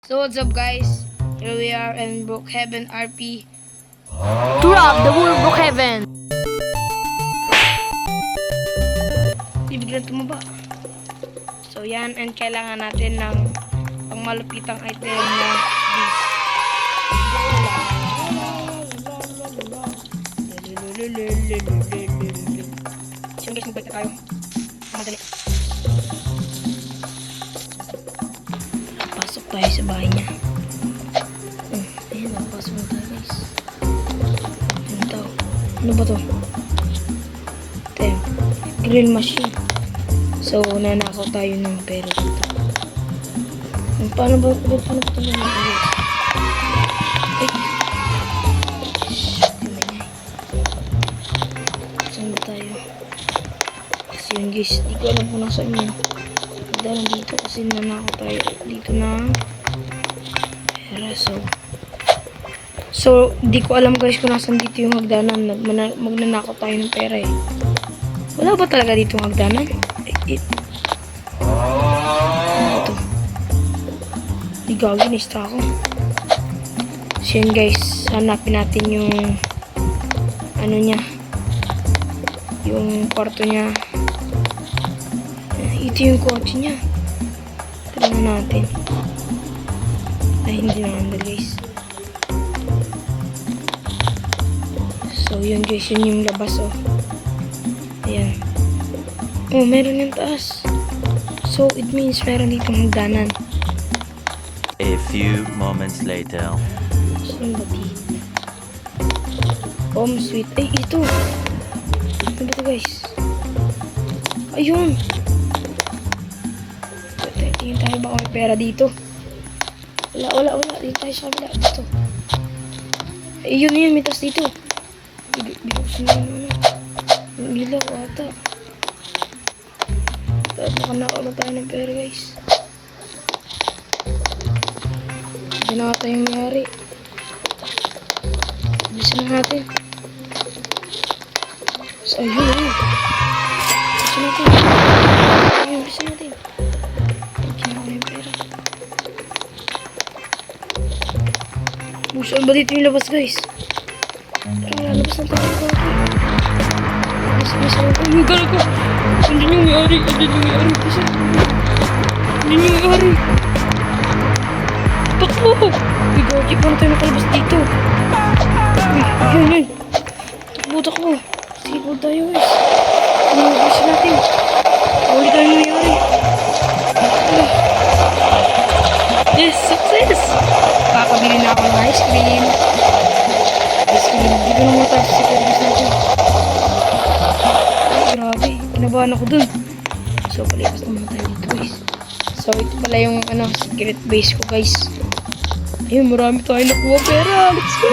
So what's up guys? Here we are in Brookhaven RP. To rob the whole Brookhaven. Biglang tumaba. So yan, and kailangan natin ng pangmalupitang item na this. So guys, magbalik na tayo. Madali. Pasok tayo sa bahay niya. Ayan, napasok na tayo guys. Ano to? Ano ba to? Ito, grill machine. So, nanakaw tayo ng pera dito. Paano ba ito nangyari? Ay! Saan ba tayo? Kasi yun guys, di ko alam kung nasa inyo. Dahil dito kasi nanakaw tayo dito ng pera. So, di ko alam guys kung nasan dito yung hagdanan. Magnanakaw tayo ng pera eh. Wala ba talaga dito yung hagdanan? Ano to? Di gagawin, na-extra ako. So yun guys, hanapin natin yung ano niya, yung kwarto niya. Ito yung kotse niya. Tignan natin. Ay, hindi na nandun guys. So yun guys, yun yung labas oh. Ayan. Oh, meron yung taas. So it means meron ditong hagdanan. A few moments later. Saan ba dito? Home sweet. Ay, ito. Ano ba ito guys? Ayun. Tingin tayo baka may pera dito. Wala. Dito tayo sa kabila. Dito. Ayun, may tas dito. Bigyan mo yun. Ang ilaw ata. Baka nakaula tayo ng pera guys. Hindi na ata yung mayari. Bisa na natin. So, ayun. Bisa natin. Ayun, bisa natin. Kailangan yung pera. Saan ba dito yung labas guys? Tara, labas na tayo. Labas na tayo. Ang galang ko. Hindi nyo mayari. Hindi nyo mayari. Takbo! Uy, Gorgie, paano tayo nakalabas dito? Uy, yun. Takbo. Sige tayo guys. Lumabas natin. Huli tayo nangyari. Yes, success! Kakabili na ako ng ice cream. Dito na muna tayo sa service natin. Grabe, kinabahan ako dun. So, palipas naman tayo dito guys. So, ito pala yung secret base ko guys. Ayun, marami tayo nakuha pera. Let's go!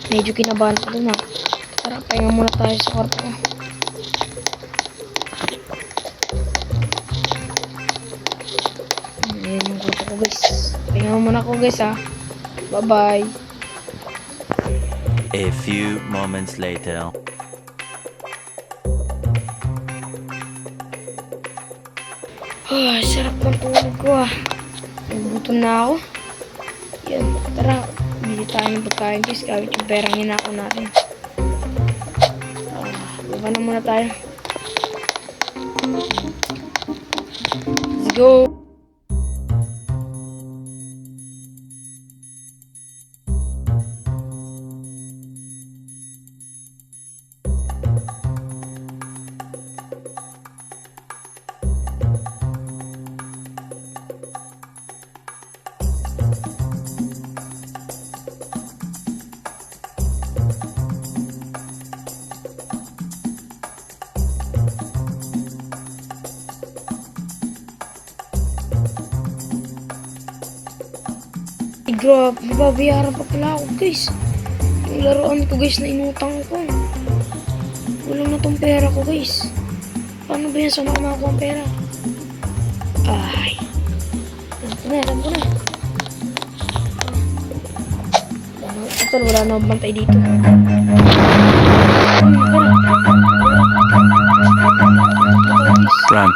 Medyo kinabahan ko dun ha. Tara, pahinga muna tayo sa kwarto ko. Ayan yung kwarto ko guys. Pahinga muna ako guys ha. Bye-bye. A few moments later. Sarap ng tulog ko ah. Nagutom na ako. Yan, tara. Bili tayo ng pagkain guys. Kawit yung perang hinako natin. Baba na muna tayo. Let's go! Grabe, babayaran pa pala ako guys. Yung laruan ko guys na inutang ko. Kulang na tong pera ko guys. Paano ba yan? Saan ako makakuha ang pera? Ay. Alam ko na. Total, wala na bantay dito. Run.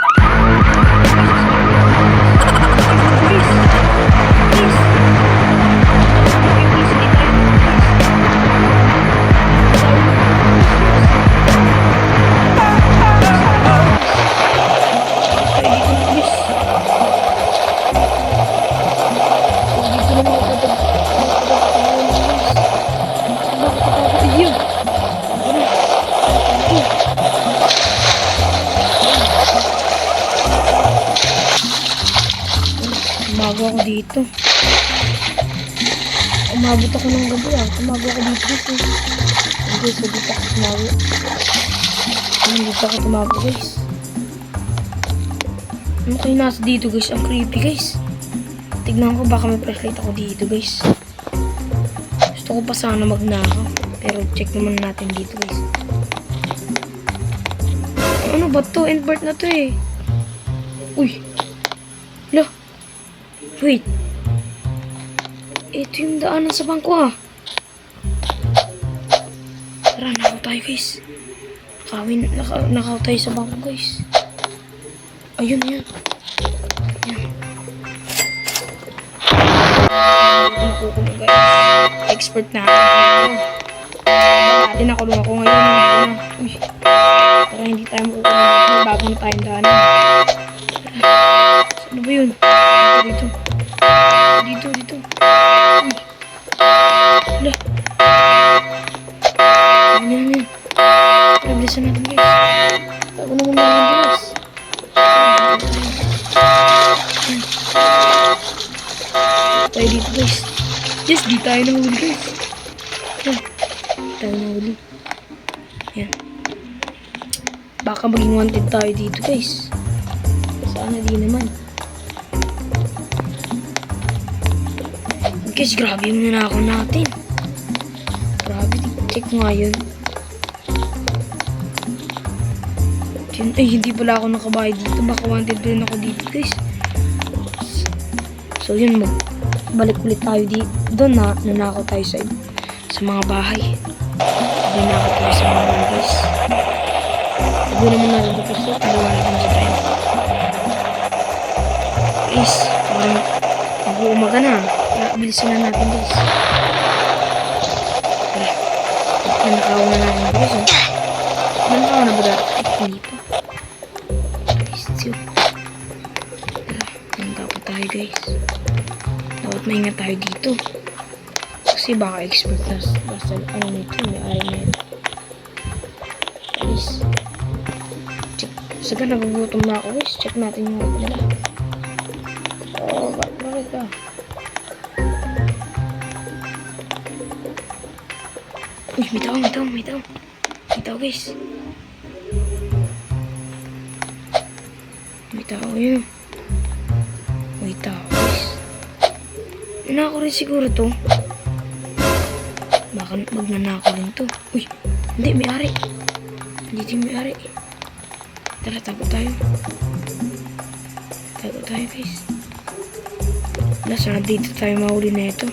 Tumago ako dito. Umabot ako ng gabi ah. Tumago ako dito. Guys, dito ako tumago. Dito ako tumago guys. Ano kayo nasa dito guys? Ang creepy guys. Tignan ko baka may flashlight ako dito guys. Gusto ko pa sana magnakaw. Pero check naman natin dito guys. Ano ba to? Invert na to eh. Uy. Lo. Wait. Ito yung daanan sa bangko ah. Tara, nakaw tayo guys. Nakaw tayo sa bangko guys. Ayun, yan. Yan. Nakukulong guys. Expert na ako. Dati nakulong ako ngayon. Uy. Tara, hindi tayo makukulong. Bago na tayong daanan. Ano ba yun? Dito. Dito. Uy. Wala. Yan. Tara, bilisan natin guys. Bago na muna natin guys. Tayo dito guys. Yes, di tayo nahuli guys. Yan. Tayo nahuli. Yan. Baka maging wanted tayo dito guys. Sana di naman. Guys, grabe yung nanakaw natin. Grabe, check nga yun. Ay, hindi pala ako nakabayad dito. Baka wanted din ako dito guys. So yun, balik ulit tayo doon na nanakaw tayo sa mga bahay. Nanakaw tayo sa mga bahay guys. Sabi naman natin ito kasi paliwanag naman sa tayo. Guys, parang mag-uumaga na. Kaya bilisan na natin guys. Nanakaw na natin guys. Nanakaw na ba dati? Hindi pa. Guys, tiyok. Nanakaw pa tayo guys. Dapat maingat tayo dito. Kasi baka expert na basta ano nito, may ari na ito. Guys. Check. Saga nagugutom na ako guys. Check natin yung mga nila. Oh, bakit ka? Uy, may tao guys. May tao yun. May tao guys. Nanako rin siguro to. Baka magnanako rin to. Uy, hindi, may ari. Dito may ari. Tara, tago tayo. Tago tayo guys. Sana dito tayo mahuli na ito.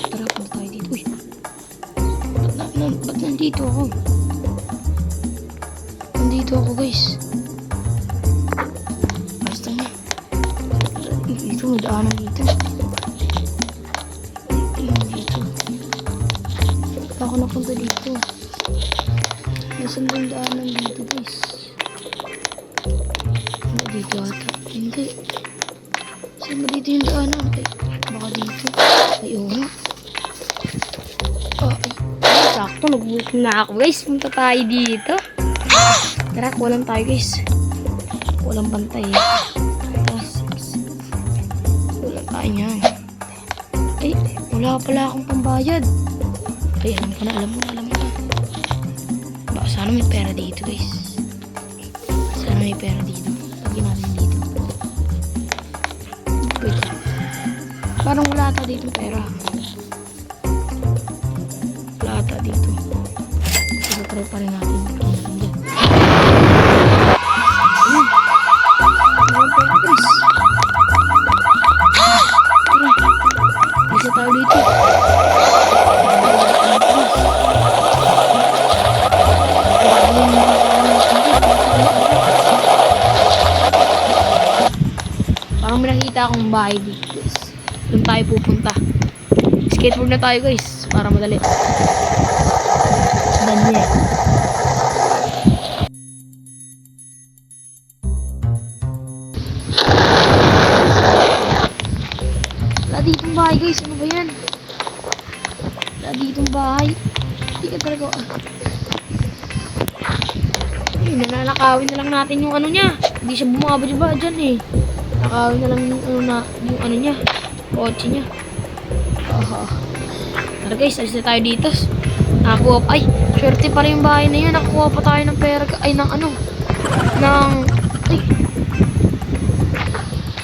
Tara, punta tayo dito. Uy, ba't nandito ako? Nandito ako guys. Basta na. Dito, may daanan dito. Dito. Wala ako napunta dito. Nasaan ba yung daanan dito guys? Ano dito ata? Hindi. Saan ba dito yung daanan? Ay, baka dito. Ay, oo nga. Ay, sakto. Nagbutom na ako guys. Punta tayo dito. Tara, kulang tayo guys. Walang bantay. Wala tayo niyan. Ay, wala pala akong pambayad. Ay, alam mo na. Baka sana may pera dito guys. Sana may pera dito. Lagyan natin dito. Wait lang. Parang wala ata dito pera. Wala ata dito. Try pa rin natin. may nakita akong bahay dito guys. Doon tayo pupunta. Skateboard na tayo guys. Para madali. Daniel. Wala ditong bahay guys. Ano ba yan? Wala ditong bahay. Hindi ka talaga. Nanakawin na lang natin yung ano niya. Hindi siya bumaba dyan eh. Nakawin na lang yung ano niya. Kotse niya. Tara guys, alis na tayo dito. Nakakuha pa. Ay, swerte pa rin yung bahay na yun. Nakakuha pa tayo ng pera. Ay, ng ano. Ay.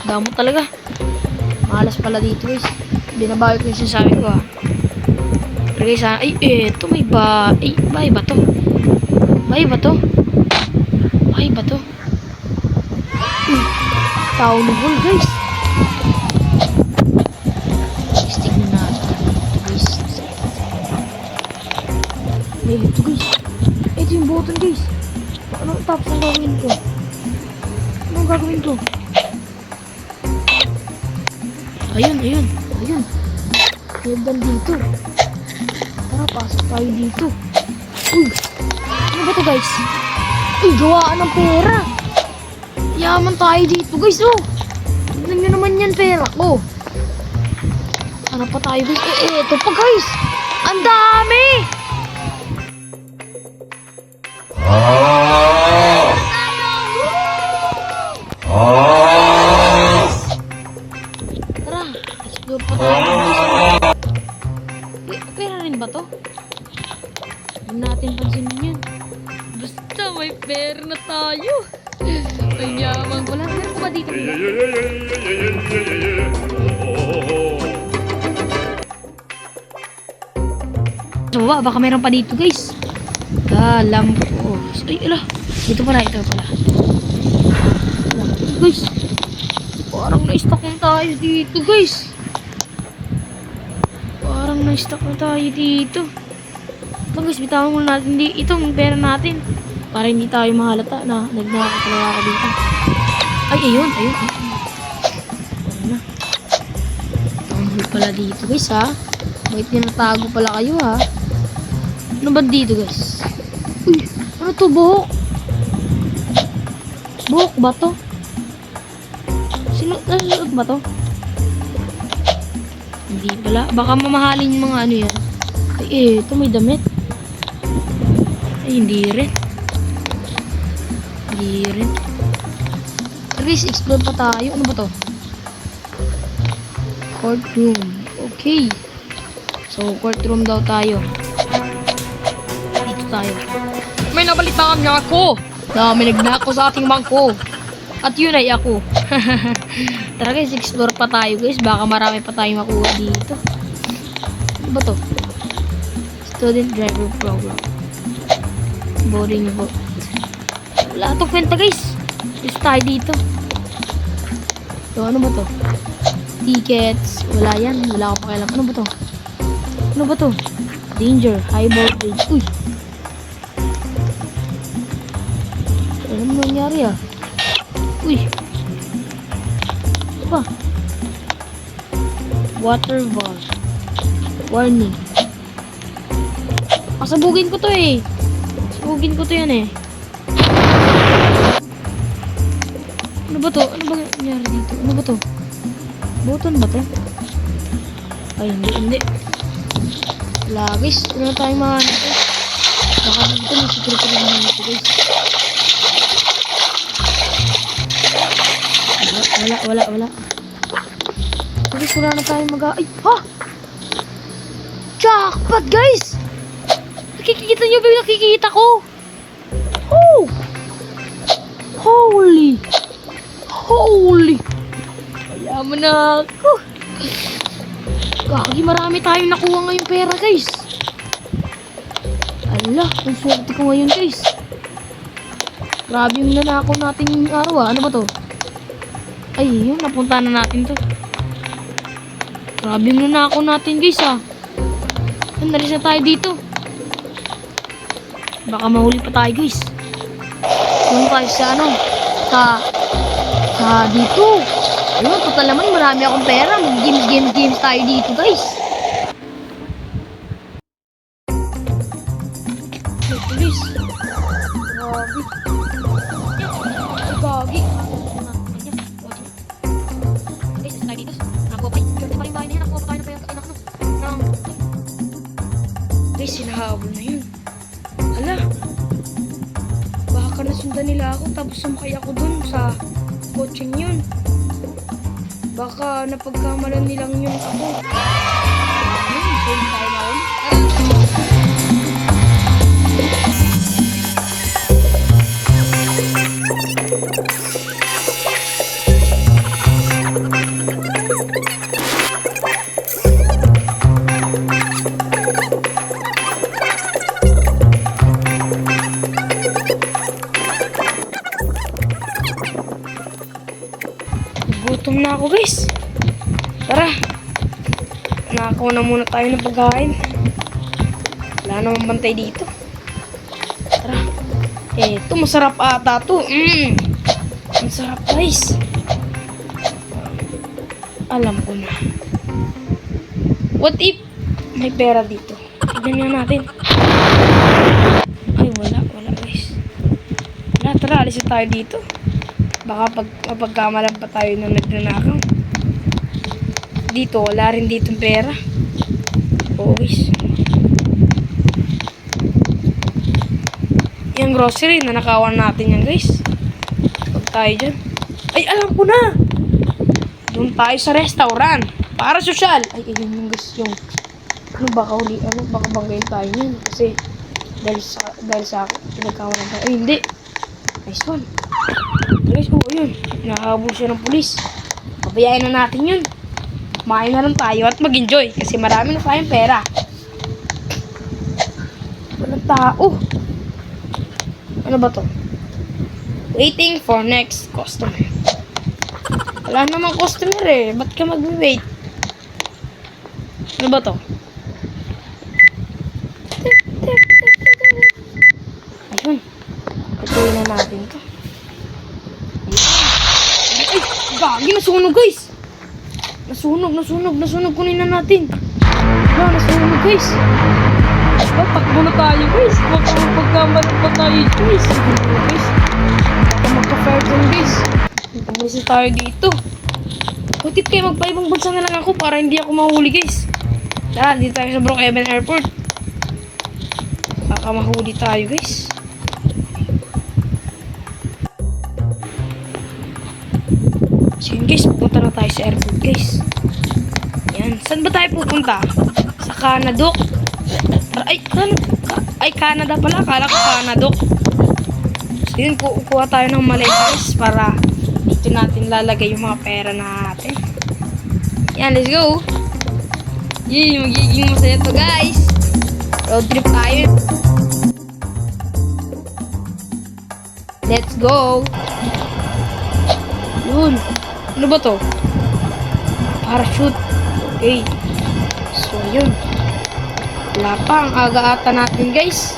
Damo talaga. Malas pala dito guys. Binabawi ko yung sinasabi ko ah. Tara guys ha. Ay, eto may bahay. Bahay ba to? Bahay ba to? Bahay ba to? Town hall guys. Stick na natin. Ito guys. Ito guys. Ito yung button guys. Ano tapos ang gagawin ko? Anong gagawin ko? Ayun. Hagdan dito. Tara, pasok tayo dito. Uy! Ano ba to guys? Uy, gawaan ng pera! Yaman tayo dito guys, oh! Tignan nyo naman yan pera ko. Hanap pa tayo guys. Eto pa guys! Ang dami! Tara, explore pa tayo guys. Pera rin ba to? Huwag natin pansinin yan. Basta may pera na tayo. Ang yaman. Wala meron pa dito. Sa baba, baka meron pa dito guys. Alam ko. Ay, ala. Ito pala. Guys. Parang na-stock na tayo dito guys. Ito guys, bitawan muna natin itong pera natin. Para hindi tayo mahalata na nagnakakalawa ka dito. Ay, ayun. Ano na. Tanghul pala dito guys ha. Bakit natago pala kayo ha. Ano ba dito guys? Uy, ano to, buhok? Buhok ba to? Nasusunod ba to? Hindi pala. Baka mamahalin yung mga ano yan. Ay, ito may damit. Ay, hindi rin. Guys, explore pa tayo. Ano ba to? Courtroom. Okay. So, courtroom daw tayo. Dito tayo. May nabalitaan nga ako. Na may nagnako sa ating bangko. At yun ay ako. Tara guys, explore pa tayo guys. Baka marami pa tayong makuha dito. Ano ba to? Student driver program. Boarding boat. Wala itong kwenta guys. Just tayo dito. So, ano ba to? Tickets. Wala yan. Wala akong pakialam. Ano ba to? Danger. High voltage. Uy. Ano nangyari ah? Uy. Ano ba? Water valve. Warning. Pasabugin ko to eh. Sabugin ko to yan eh. Ano ba to? Ano ba nangyari dito? Ano ba to? Button ba to? Ay, hindi. Wala guys. Wala tayong mahanap eh. Baka dito may secret naman dito guys. Wala. Guys, wala na tayong ay, ha! Jackpot guys! Nakikita nyo ba yung nakikita ko? Oh! Holy! Mayaman na ako. Gagi, marami tayong nakuha ngayong pera guys. Ala, ang swerte ko ngayon guys. Grabe yung nanakaw natin yung araw ah. Ano ba to? Ay, yun, napunta na natin to. Grabe yung nanakaw natin guys ah. Nalis na tayo dito. Baka mahuli pa tayo guys. Kung tayo sa ano, sa dito. Ayun, total naman marami akong pera. Mag-games tayo dito, guys. May pulis. Grabe. Ay, gagi. Guys, tayo dito. Nakuha pa. Pwede pa rin bahay na yan. Nakuha pa tayo na anak no. Guys, sinahabol na yun. Hala. Baka nasundan nila ako tapos sumakay ako dun sa coaching yun. Baka napagkamalan nilang yun ako. Ayun, same tayo na yun. Gutom na ako, guys. Tara. Nakakuha na muna tayo ng pagkain. Wala namang bantay dito. Tara. Ito, masarap ata to. Masarap, guys. Alam ko na. What if may pera dito? Tignan nga natin. Ay, wala, guys. Wala, tara, alis na tayo dito. Baka mapagkamalan pa tayo na nagnanakaw. Dito, wala rin ditong pera. Oo, guys. Yung grocery, nanakawan natin yan, guys. Huwag tayo dyan. Ay, alam ko na! Doon tayo sa restaurant. Para sosyal. Ay, ayun yung guys, yung... baka banggayin tayo yun. Kasi, dahil sa akin, pinagkawalan tayo. Ay, hindi. Nice one. Guys, yun. Nakahabol siya ng pulis. Pabayaan na natin yun. Kumain na lang tayo at mag-enjoy. Kasi marami na tayong pera. Walang tao. Ano ba to? Waiting for next customer. Wala namang customer eh. Ba't ka mag-wait? Ano ba to? Ayun. Patuloy na natin to. Ay, gagi, nasunog, guys. Nasunog. Kunin na natin. Wala, nasunog, guys. Takbo na tayo, guys. Baka magpagkamalan pa tayo, guys. Baka magka-fire dyan, guys. Pagbulis na tayo dito. Kutit kayo, magpaibang bansa na lang ako para hindi ako mahuli, guys. Tara, dito tayo sa Brookhaven Airport. Baka mahuli tayo, guys. So yun, guys, pupunta na tayo sa airport, guys. Yan. Saan ba tayo pupunta? Sa Canada. Ay, Canada pala. Akala ko Canada. So yun, kukuha tayo ng maletas para dito natin lalagay yung mga pera natin. Yan, let's go. Yay, magiging masaya to, guys. Road trip tayo. Let's go. Yun. Ano ba to? Parachute. Okay. So, yun. Wala pa. Ang aga-ata natin, guys.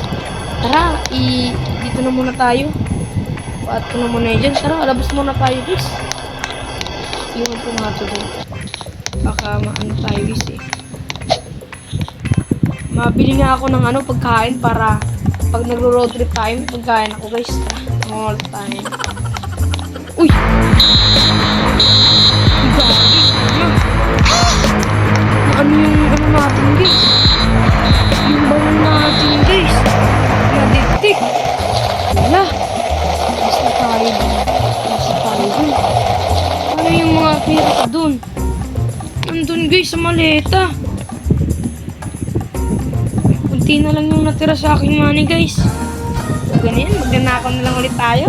Tara, dito na muna tayo. Paat ko na muna yun. Tara, labas muna tayo, guys. Iwan ko nga ito doon. Baka maano tayo, guys, eh. Mabili nga ako ng pagkain para pag nagro-road trip tayo, pagkain ako, guys. Mall tayo. Uy! Ano yung natin, guys? Yung balon natin, guys. Nadiktik. Wala. Basta tayo dun. Ano yung mga pira dun? Nandun, guys, sa maleta. Kunti na lang yung natira sa aking money, guys. So, ganyan. Magnanakaw na lang ulit tayo.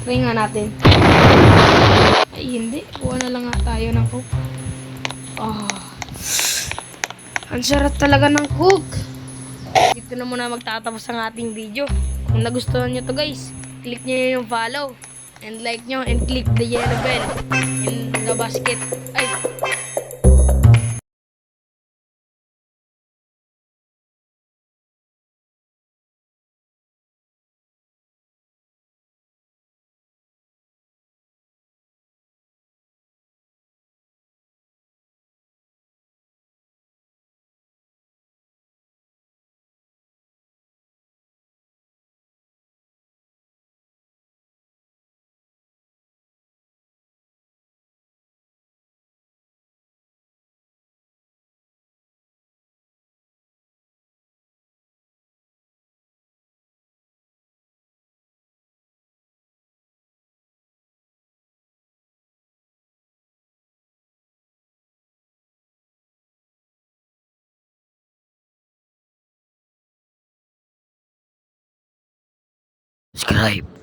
Try nga natin. Ay, hindi. Kuha na lang nga tayo ng Coke. Ang sarap talaga ng Coke. Dito na muna magtatapos ang ating video. Kung nagustuhan nyo to, guys, click nyo yung follow and like nyo and click the yellow bell. And The basket. Ay. Subscribe.